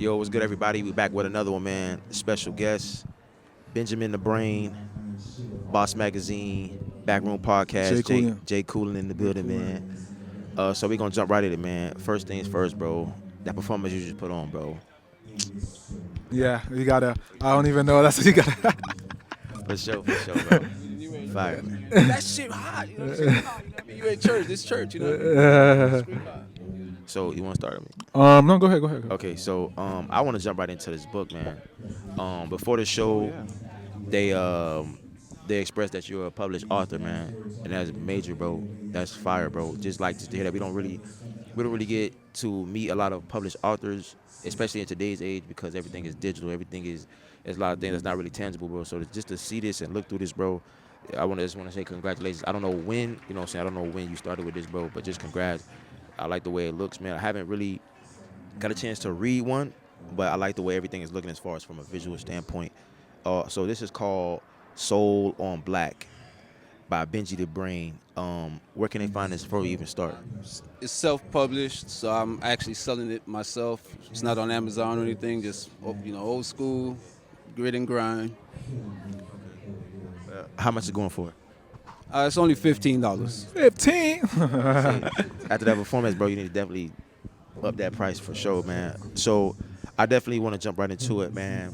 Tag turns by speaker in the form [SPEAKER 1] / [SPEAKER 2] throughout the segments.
[SPEAKER 1] Yo, what's good, everybody? We back with another one, man. Special guest, Benjamin the Brain, Boss Magazine, Backroom
[SPEAKER 2] Jay
[SPEAKER 1] Podcast.
[SPEAKER 2] Coolin.
[SPEAKER 1] Jay Coolin in the building, man. So we gonna jump right at it, man. First things first, bro. That performance you just put on, bro.
[SPEAKER 2] Yeah, you gotta. I don't even know. That's what you gotta.
[SPEAKER 1] For sure, bro.
[SPEAKER 3] You ain't
[SPEAKER 1] Fire, man.
[SPEAKER 3] that shit hot, you know what I'm saying? Hot, you know what I mean? You in church, this church, you know what I mean? Scream hot.
[SPEAKER 1] So you want to start with me?
[SPEAKER 2] No, go ahead. Go ahead.
[SPEAKER 1] Okay, so I want to jump right into this book, man. Before the show, they expressed that you're a published author, man, and that's major, bro. That's fire, bro. Just like to hear that we don't really get to meet a lot of published authors, especially in today's age, because everything is digital. Everything is there's a lot of things that's not really tangible, bro. So just to see this and look through this, bro, just want to say congratulations. I don't know when, you know what I'm saying? I don't know when you started with this, bro, but just congrats. I like the way it looks, man. I haven't really got a chance to read one, but I like the way everything is looking as far as from a visual standpoint. So this is called Soul on Black by Benji the Brain. Where can they find this before we even start?
[SPEAKER 3] It's self-published, so I'm actually selling it myself. It's not on Amazon or anything, just, old school, grit and grind.
[SPEAKER 1] How much is it going for?
[SPEAKER 3] It's only $15.
[SPEAKER 2] 15.
[SPEAKER 1] After that performance, bro, you need to definitely up that price for sure, man. So I definitely want to jump right into it, man.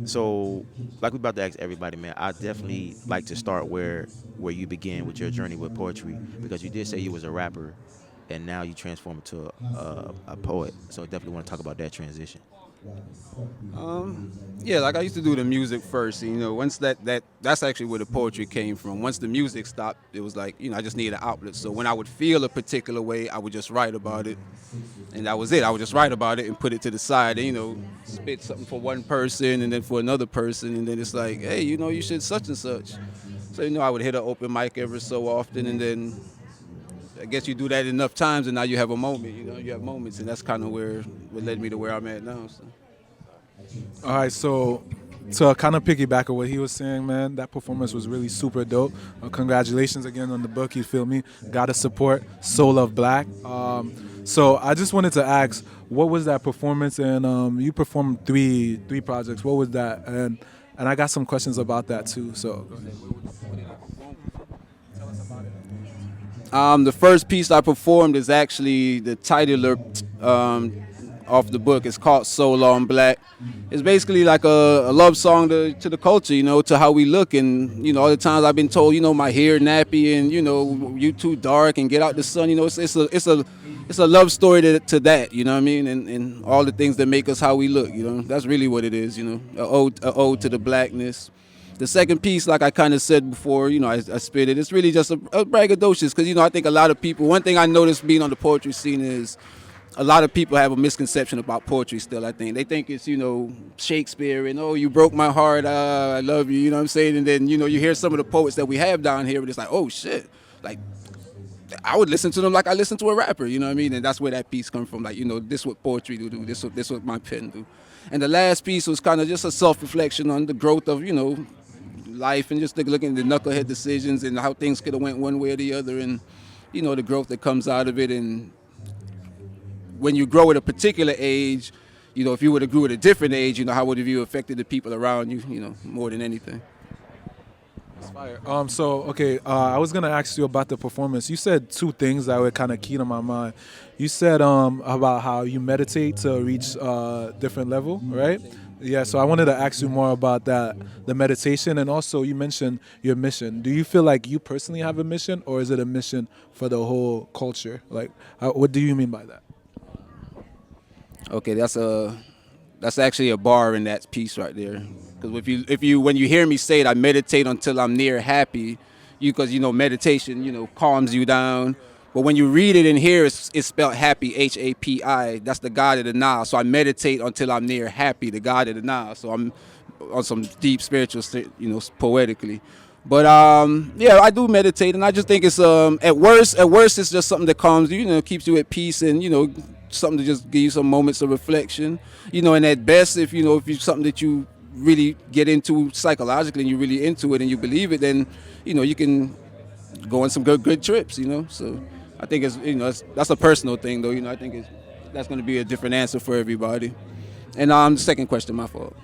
[SPEAKER 1] So like we about to ask everybody, man, I definitely like to start where you began with your journey with poetry, because you did say you was a rapper and now you transform into a poet. So I definitely want to talk about that transition.
[SPEAKER 3] Yeah, like I used to do the music first. Once that's actually where the poetry came from. Once the music stopped, it was like, I just needed an outlet. So when I would feel a particular way, I would just write about it. And that was it. I would just write about it and put it to the side and, spit something for one person and then for another person. And then it's like, hey, you should such and such. So, I would hit an open mic every so often. And then I guess you do that enough times and now you have a moment, you have moments. And that's kind of what led me to where I'm at now. So.
[SPEAKER 2] All right, so to kind of piggyback on what he was saying, man, that performance was really super dope. Congratulations again on the book. You feel me? Gotta support Soul of Black. So I just wanted to ask, what was that performance? And you performed three projects. What was that? And I got some questions about that too. So go ahead.
[SPEAKER 3] The first piece I performed is actually the title of the book. It's called Soul on Black. It's basically like a love song to the culture, to how we look. And, all the times I've been told, my hair nappy and, you too dark and get out the sun. It's a love story to that, you know what I mean? And all the things that make us how we look, That's really what it is, a ode to the blackness. The second piece, like I kind of said before, I spit it. It's really just a braggadocious because, I think a lot of people, one thing I noticed being on the poetry scene is a lot of people have a misconception about poetry still, I think. They think it's, Shakespeare and, oh, you broke my heart, I love you, you know what I'm saying? And then, you hear some of the poets that we have down here and it's like, oh, shit. Like, I would listen to them like I listen to a rapper, you know what I mean? And that's where that piece comes from. Like, this what poetry do, this what my pen do. And the last piece was kind of just a self-reflection on the growth of, life and just looking at the knucklehead decisions and how things could have went one way or the other and, the growth that comes out of it. And when you grow at a particular age, if you would have grew at a different age, how would have you affected the people around you, more than anything.
[SPEAKER 2] That's fire. I was gonna ask you about the performance. You said two things that were kind of key to my mind. You said about how you meditate to reach a different level, right? Yeah, so I wanted to ask you more about that, the meditation, and also you mentioned your mission. Do you feel like you personally have a mission, or is it a mission for the whole culture? Like, what do you mean by that?
[SPEAKER 3] Okay, that's actually a bar in that piece right there. Because when you hear me say it, I meditate until I'm near happy, because meditation calms you down. But when you read it in here, it's spelled happy, H-A-P-I. That's the God of the Nile. So I meditate until I'm near happy, the God of the Nile. So I'm on some deep spiritual, poetically. But I do meditate, and I just think it's at worst it's just something that calms you, keeps you at peace, and something to just give you some moments of reflection, and at best, if you something that you really get into psychologically and you're really into it and you believe it, then you can go on some good trips, So I think it's that's a personal thing though, I think that's going to be a different answer for everybody. And the second question, my fault.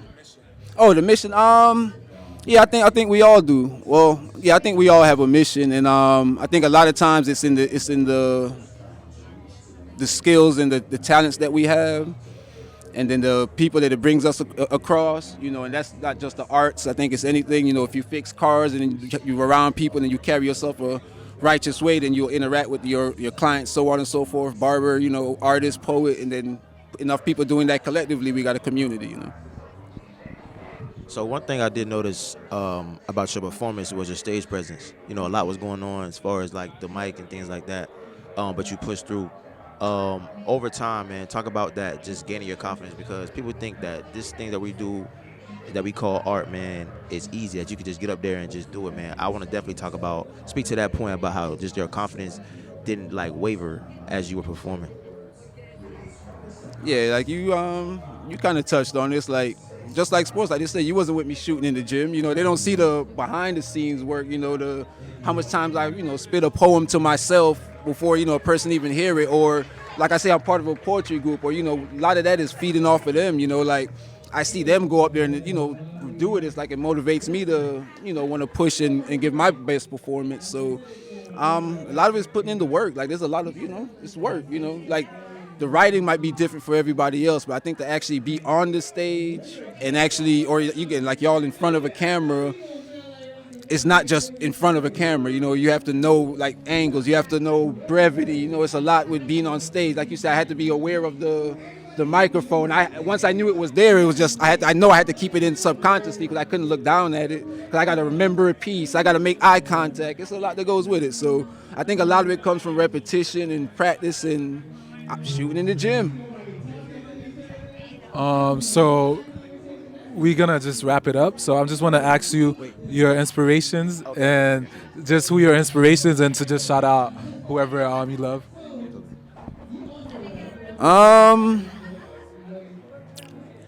[SPEAKER 3] Oh, the mission. Yeah, I think we all do. Well, yeah, I think we all have a mission, and I think a lot of times it's in the skills and the talents that we have, and then the people that it brings us across. And that's not just the arts. I think it's anything. If you fix cars and you're around people and you carry yourself a righteous way, then you'll interact with your clients, so on and so forth. Barber, artist, poet, and then enough people doing that collectively, we got a community.
[SPEAKER 1] So one thing I did notice about your performance was your stage presence. A lot was going on as far as like the mic and things like that, but you pushed through. Over time, man, talk about that, just gaining your confidence, because people think that this thing that we do, that we call art, man, is easy, that you could just get up there and just do it, man. I want to definitely speak to that point about how just your confidence didn't like waver as you were performing.
[SPEAKER 3] Yeah, like you kind of touched on this, like just like sports. Like they said, you wasn't with me shooting in the gym. They don't see the behind the scenes work. The how much times I spit a poem to myself before a person even hear it, or like I say, I'm part of a poetry group, or a lot of that is feeding off of them. Like I see them go up there and do it. It's like it motivates me to want to push and give my best performance. So a lot of it's putting in the work. Like there's a lot of it's work. Like the writing might be different for everybody else, but I think to actually be on the stage and actually, or you get like y'all in front of a camera, it's not just in front of a camera. You have to know like angles, you have to know brevity. It's a lot with being on stage. Like you said, I had to be aware of the microphone. Once I knew it was there, it was just I know I had to keep it in subconsciously because I couldn't look down at it, because I got to remember a piece. I got to make eye contact. It's a lot that goes with it. So I think a lot of it comes from repetition and practice, and I'm shooting in the gym.
[SPEAKER 2] So we're gonna just wrap it up. So I just want to ask you your inspirations, and just who your inspirations, and to just shout out whoever you love.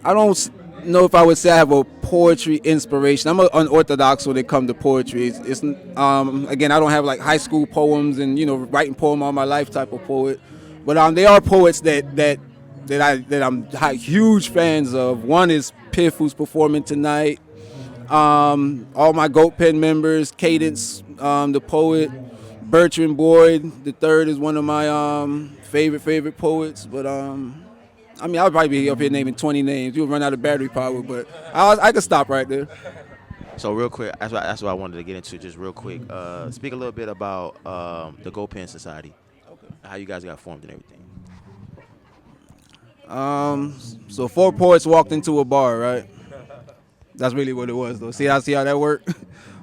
[SPEAKER 3] I don't know if I would say I have a poetry inspiration. I'm unorthodox when it comes to poetry. It's again, I don't have like high school poems and writing poem all my life type of poet, but there are poets that I'm huge fans of. One is Piff, who's performing tonight. All my Goat Pen members, Cadence, the poet, Bertrand Boyd, the third is one of my favorite poets. But I'll probably be up here naming 20 names. You'll run out of battery power, but I could stop right there.
[SPEAKER 1] So real quick, that's what I wanted to get into, just real quick. Speak a little bit about the Go Pen Society, how you guys got formed and everything.
[SPEAKER 3] So 4 poets walked into a bar, right? That's really what it was, though. See how that worked?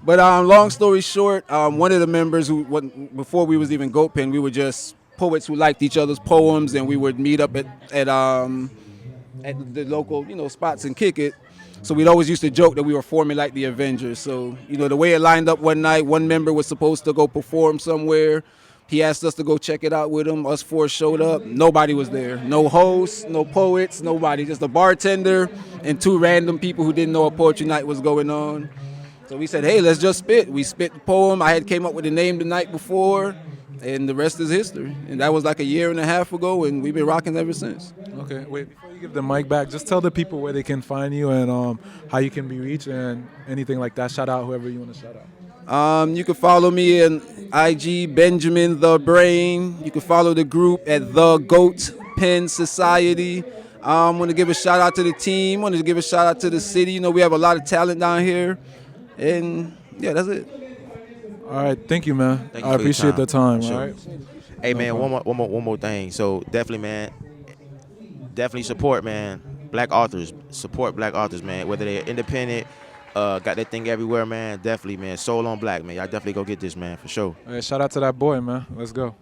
[SPEAKER 3] But long story short, one of the members before we was even Goat Pen, we were just poets who liked each other's poems, and we would meet up at the local spots and kick it. So we'd always used to joke that we were forming like the Avengers. So the way it lined up one night, one member was supposed to go perform somewhere. He asked us to go check it out with him. Us 4 showed up. Nobody was there. No hosts, no poets, nobody. Just a bartender and 2 random people who didn't know a poetry night was going on. So we said, hey, let's just spit. We spit the poem. I had came up with the name the night before, and the rest is history. And that was like a year and a half ago, and we've been rocking ever since.
[SPEAKER 2] Okay, wait, before you give the mic back, just tell the people where they can find you and how you can be reached and anything like that. Shout out whoever you want to shout out.
[SPEAKER 3] You can follow me in IG, Benjamin the Brain. You can follow the group at The Goat Pen Society. I want to give a shout out to the team. Want to give a shout out to the city. We have a lot of talent down here. And yeah, that's it.
[SPEAKER 2] All right, thank you, man.
[SPEAKER 1] Thank you
[SPEAKER 2] I
[SPEAKER 1] for your
[SPEAKER 2] appreciate the time.
[SPEAKER 1] Sure.
[SPEAKER 2] All right.
[SPEAKER 1] Hey, man, one more thing. So definitely, man, support, man, black authors. Support black authors, man, whether they're independent, got that thing everywhere, man. Definitely, man. Soul on Black, man. Y'all definitely go get this, man, for sure.
[SPEAKER 2] All right, shout out to that boy, man. Let's go.